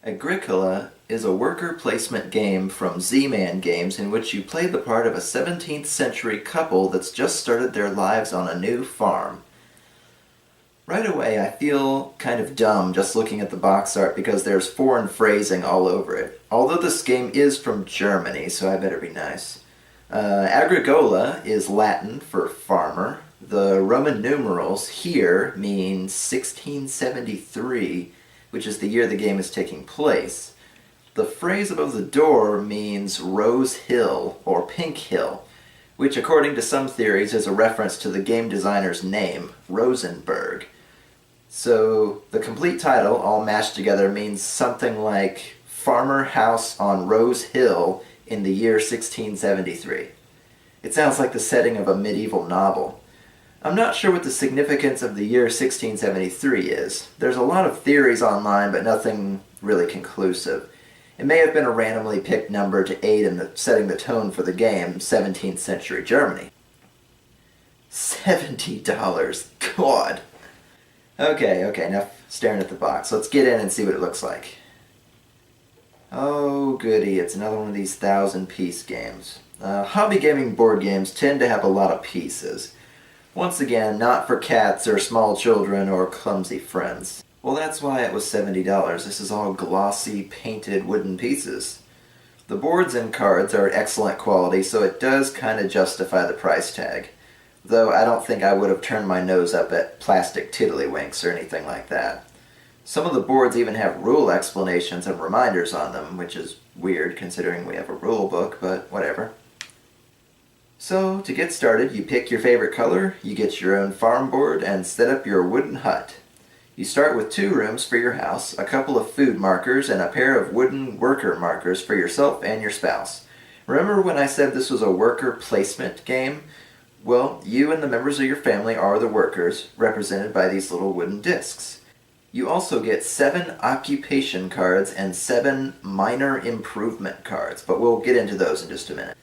Agricola is a worker placement game from Z-Man Games in which you play the part of a 17th century couple that's just started their lives on a new farm. Right away, I feel kind of dumb just looking at the box art because there's foreign phrasing all over it. Although this game is from Germany, so I better be nice. Agricola is Latin for farmer. The Roman numerals here mean 1673, which is the year the game is taking place. The phrase above the door means Rose Hill or Pink Hill, which according to some theories is a reference to the game designer's name, Rosenberg. So the complete title, all mashed together, means something like Farmer House on Rose Hill in the year 1673. It sounds like the setting of a medieval novel. I'm not sure what the significance of the year 1673 is. There's a lot of theories online, but nothing really conclusive. It may have been a randomly picked number to aid in setting the tone for the game, 17th century Germany. $70. God! Okay, enough staring at the box. Let's get in and see what it looks like. Oh goody, it's another one of these 1,000-piece games. Hobby gaming board games tend to have a lot of pieces. Once again, not for cats or small children or clumsy friends. Well, that's why it was $70. This is all glossy, painted wooden pieces. The boards and cards are excellent quality, so it does kind of justify the price tag. Though I don't think I would have turned my nose up at plastic tiddlywinks or anything like that. Some of the boards even have rule explanations and reminders on them, which is weird considering we have a rule book, but whatever. So, to get started, you pick your favorite color, you get your own farm board, and set up your wooden hut. You start with 2 rooms for your house, a couple of food markers, and a pair of wooden worker markers for yourself and your spouse. Remember when I said this was a worker placement game? Well, you and the members of your family are the workers, represented by these little wooden discs. You also get 7 occupation cards and 7 minor improvement cards, but we'll get into those in just a minute.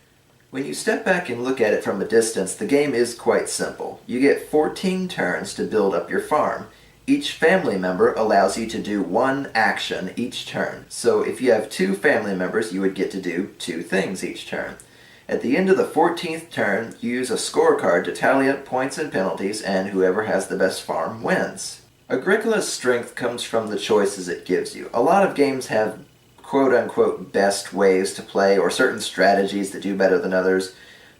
When you step back and look at it from a distance, the game is quite simple. You get 14 turns to build up your farm. Each family member allows you to do 1 action each turn. So if you have 2 family members, you would get to do 2 things each turn. At the end of the 14th turn, you use a scorecard to tally up points and penalties, and whoever has the best farm wins. Agricola's strength comes from the choices it gives you. A lot of games have quote-unquote best ways to play or certain strategies that do better than others,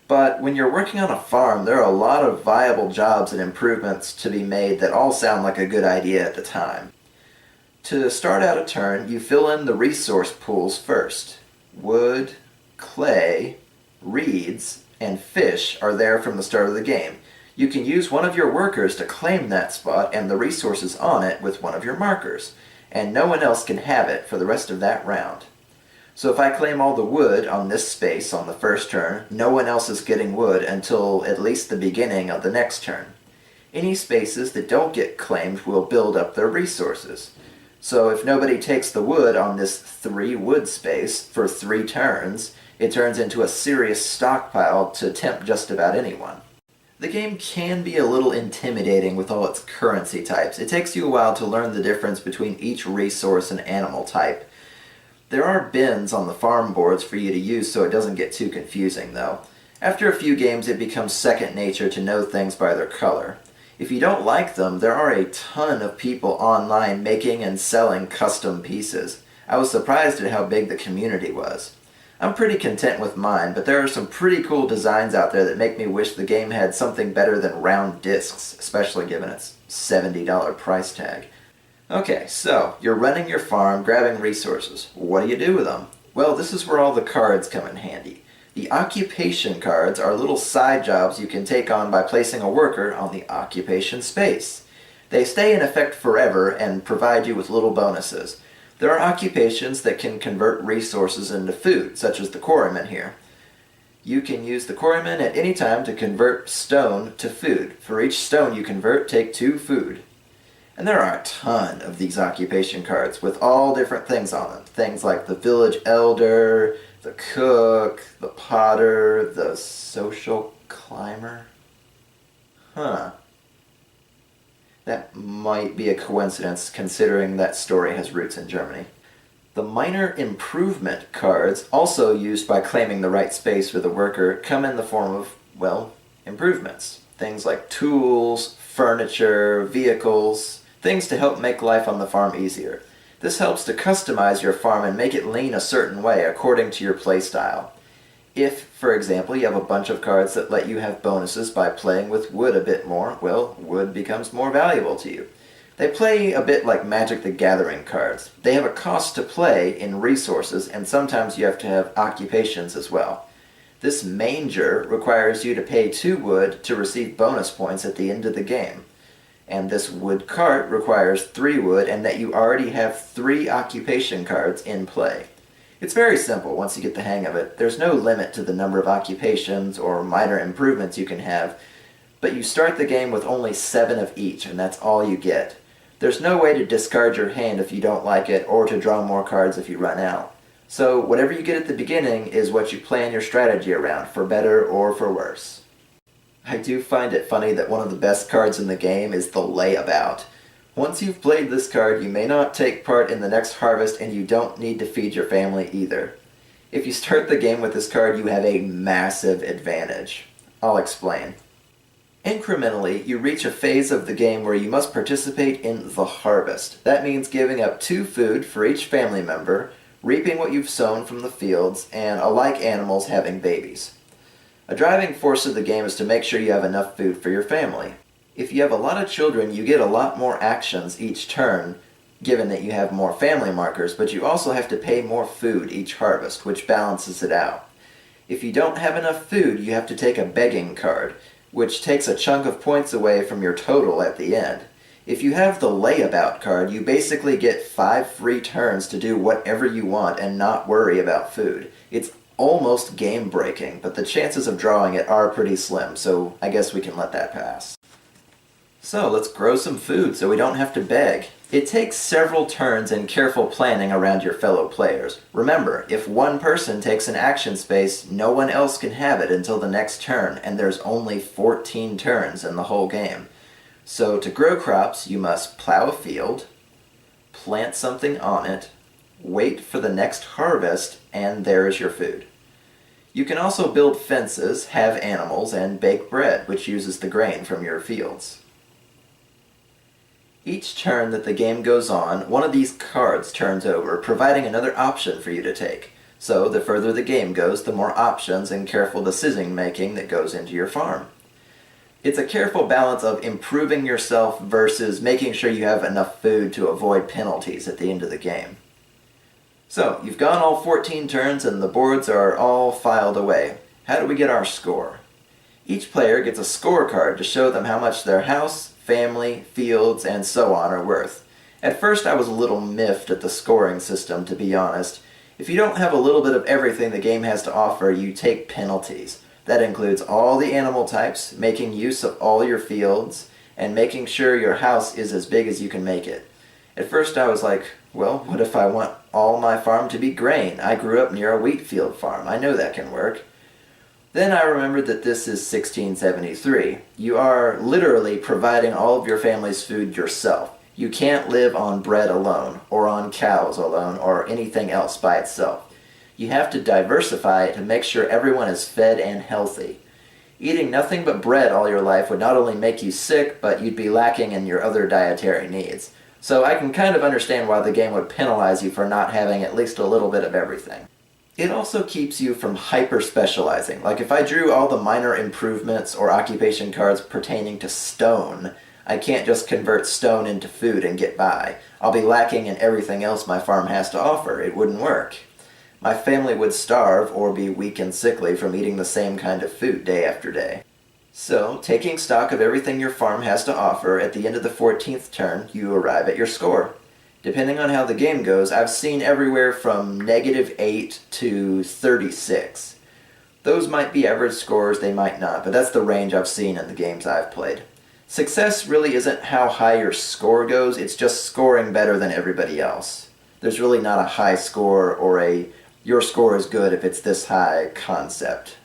but when you're working on a farm, there are a lot of viable jobs and improvements to be made that all sound like a good idea at the time. To start out a turn, you fill in the resource pools first. Wood, clay, reeds, and fish are there from the start of the game. You can use one of your workers to claim that spot and the resources on it with one of your markers, and no one else can have it for the rest of that round. So if I claim all the wood on this space on the first turn, no one else is getting wood until at least the beginning of the next turn. Any spaces that don't get claimed will build up their resources. So if nobody takes the wood on this 3 wood space for 3 turns, it turns into a serious stockpile to tempt just about anyone. The game can be a little intimidating with all its currency types. It takes you a while to learn the difference between each resource and animal type. There are bins on the farm boards for you to use so it doesn't get too confusing though. After a few games it becomes second nature to know things by their color. If you don't like them, there are a ton of people online making and selling custom pieces. I was surprised at how big the community was. I'm pretty content with mine, but there are some pretty cool designs out there that make me wish the game had something better than round discs, especially given its $70 price tag. Okay, so you're running your farm, grabbing resources. What do you do with them? Well, this is where all the cards come in handy. The occupation cards are little side jobs you can take on by placing a worker on the occupation space. They stay in effect forever and provide you with little bonuses. There are occupations that can convert resources into food, such as the quarryman here. You can use the quarryman at any time to convert stone to food. For each stone you convert, take 2 food. And there are a ton of these occupation cards with all different things on them. Things like the village elder, the cook, the potter, the social climber. Huh. That might be a coincidence, considering that story has roots in Germany. The minor improvement cards, also used by claiming the right space for the worker, come in the form of, well, improvements. Things like tools, furniture, vehicles, things to help make life on the farm easier. This helps to customize your farm and make it lean a certain way according to your playstyle. If, for example, you have a bunch of cards that let you have bonuses by playing with wood a bit more, well, wood becomes more valuable to you. They play a bit like Magic the Gathering cards. They have a cost to play in resources, and sometimes you have to have occupations as well. This manger requires you to pay 2 wood to receive bonus points at the end of the game. And this wood cart requires 3 wood, and that you already have 3 occupation cards in play. It's very simple once you get the hang of it. There's no limit to the number of occupations or minor improvements you can have, but you start the game with only 7 of each, and that's all you get. There's no way to discard your hand if you don't like it, or to draw more cards if you run out. So whatever you get at the beginning is what you plan your strategy around, for better or for worse. I do find it funny that one of the best cards in the game is the Layabout. Once you've played this card, you may not take part in the next harvest, and you don't need to feed your family either. If you start the game with this card, you have a massive advantage. I'll explain. Incrementally, you reach a phase of the game where you must participate in the harvest. That means giving up 2 food for each family member, reaping what you've sown from the fields, and alike animals having babies. A driving force of the game is to make sure you have enough food for your family. If you have a lot of children, you get a lot more actions each turn, given that you have more family markers, but you also have to pay more food each harvest, which balances it out. If you don't have enough food, you have to take a begging card, which takes a chunk of points away from your total at the end. If you have the Layabout card, you basically get 5 free turns to do whatever you want and not worry about food. It's almost game-breaking, but the chances of drawing it are pretty slim, so I guess we can let that pass. So let's grow some food so we don't have to beg. It takes several turns and careful planning around your fellow players. Remember, if one person takes an action space, no one else can have it until the next turn, and there's only 14 turns in the whole game. So to grow crops, you must plow a field, plant something on it, wait for the next harvest, and there is your food. You can also build fences, have animals, and bake bread, which uses the grain from your fields. Each turn that the game goes on, one of these cards turns over, providing another option for you to take. So the further the game goes, the more options and careful decision making that goes into your farm. It's a careful balance of improving yourself versus making sure you have enough food to avoid penalties at the end of the game. So, you've gone all 14 turns and the boards are all filed away. How do we get our score? Each player gets a scorecard to show them how much their house, family, fields, and so on are worth. At first I was a little miffed at the scoring system, to be honest. If you don't have a little bit of everything the game has to offer, you take penalties. That includes all the animal types, making use of all your fields, and making sure your house is as big as you can make it. At first I was like, well, what if I want all my farm to be grain? I grew up near a wheat field farm. I know that can work. Then I remembered that this is 1673. You are literally providing all of your family's food yourself. You can't live on bread alone, or on cows alone, or anything else by itself. You have to diversify to make sure everyone is fed and healthy. Eating nothing but bread all your life would not only make you sick, but you'd be lacking in your other dietary needs. So I can kind of understand why the game would penalize you for not having at least a little bit of everything. It also keeps you from hyper-specializing. Like if I drew all the minor improvements or occupation cards pertaining to stone, I can't just convert stone into food and get by. I'll be lacking in everything else my farm has to offer. It wouldn't work. My family would starve or be weak and sickly from eating the same kind of food day after day. So, taking stock of everything your farm has to offer, at the end of the 14th turn, you arrive at your score. Depending on how the game goes, I've seen everywhere from -8 to 36. Those might be average scores, they might not, but that's the range I've seen in the games I've played. Success really isn't how high your score goes, it's just scoring better than everybody else. There's really not a high score or a your score is good if it's this high concept.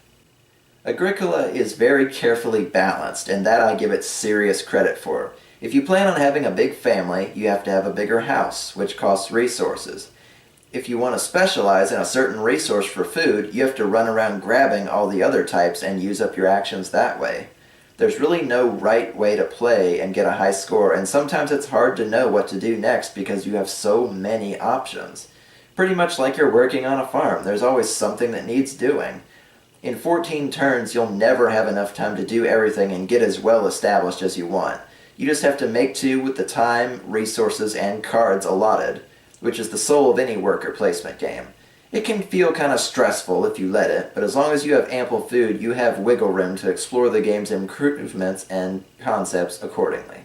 Agricola is very carefully balanced, and that I give it serious credit for. If you plan on having a big family, you have to have a bigger house, which costs resources. If you want to specialize in a certain resource for food, you have to run around grabbing all the other types and use up your actions that way. There's really no right way to play and get a high score, and sometimes it's hard to know what to do next because you have so many options. Pretty much like you're working on a farm, there's always something that needs doing. In 14 turns, you'll never have enough time to do everything and get as well established as you want. You just have to make do with the time, resources, and cards allotted, which is the soul of any worker placement game. It can feel kind of stressful if you let it, but as long as you have ample food, you have wiggle room to explore the game's improvements and concepts accordingly.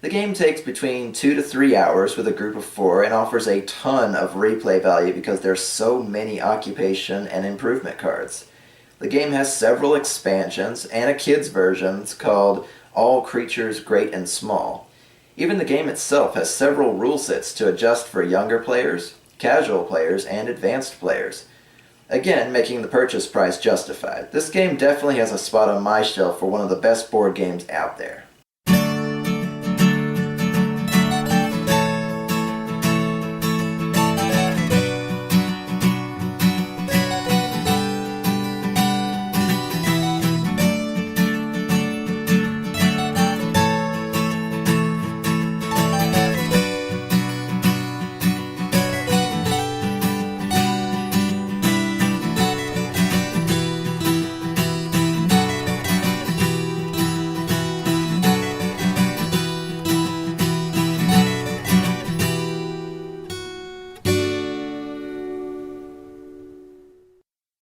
The game takes between 2 to 3 hours with a group of 4 and offers a ton of replay value because there's so many occupation and improvement cards. The game has several expansions and a kids version called All Creatures Great and Small. Even the game itself has several rule sets to adjust for younger players, casual players, and advanced players. Again, making the purchase price justified. This game definitely has a spot on my shelf for one of the best board games out there.